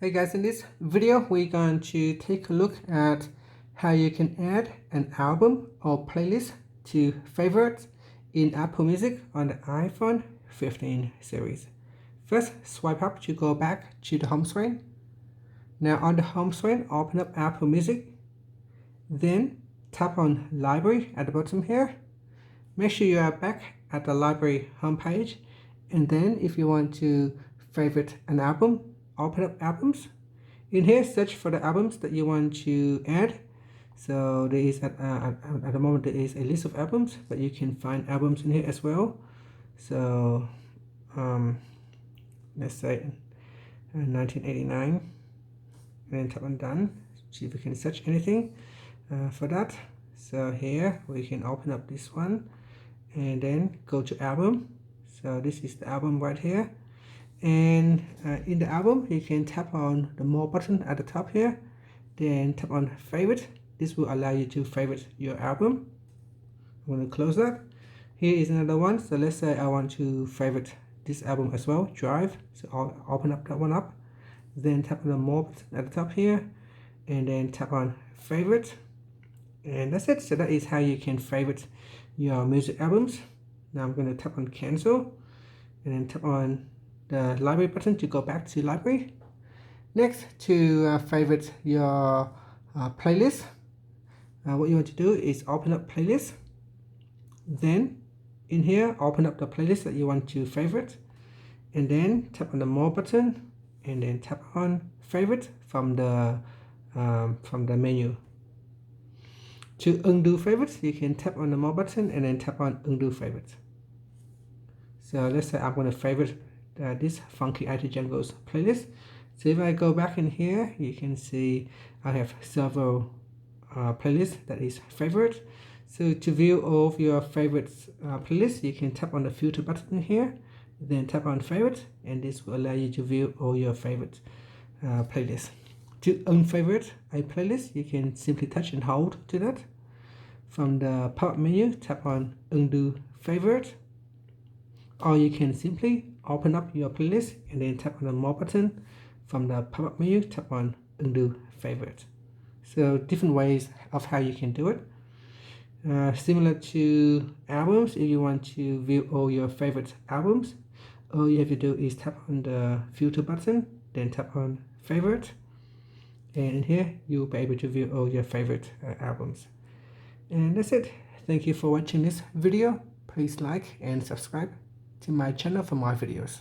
Hey guys, in this video we're going to take a look at how you can add an album or playlist to favorites in Apple Music on the iPhone 15 series. First, swipe up to go back to the home screen. Now on the home screen, open up Apple Music. Then tap on Library at the bottom here. Make sure you are back at the library homepage. And then if you want to favorite an album, open up albums. In here, search for the albums that you want to add. So there is at the moment there is a list of albums, but you can find albums in here as well. So let's say 1989, and then tap on done. See if we can search anything for that. So here we can open up this one and then go to album. So this is the album right here. And in the album, you can tap on the more button at the top here, then tap on favorite. This will allow you to favorite your album. I'm going to close that. Here is another one. So let's say I want to favorite this album as well, Drive. So I'll open up that one up, then tap on the more button at the top here, and then tap on favorite. And that's it. So that is how you can favorite your music albums. Now I'm going to tap on cancel, and then tap on the library button to go back to library. Next, to favorite your playlist, what you want to do is open up playlist. Then in here, open up the playlist that you want to favorite, and then tap on the more button, and then tap on favorite from the menu. To undo favorites, you can tap on the more button and then tap on undo favorites. So let's say I'm going to favorite this Funky IT Jungles playlist. So if I go back in here, you can see I have several playlists that is favorite. So to view all of your favorites playlists, you can tap on the filter button here, then tap on favorite, and this will allow you to view all your favorite playlists. To unfavorite a playlist, you can simply touch and hold to that. From the pop-up menu, tap on undo favorite, or you can simply open up your playlist and then tap on the more button. From the pop-up menu, tap on undo favorite. So different ways of how you can do it. Similar to albums, if you want to view all your favorite albums, all you have to do is tap on the filter button, then tap on favorite, and in here you'll be able to view all your favorite albums. And that's it. Thank you for watching this video. Please like and subscribe to my channel for more videos.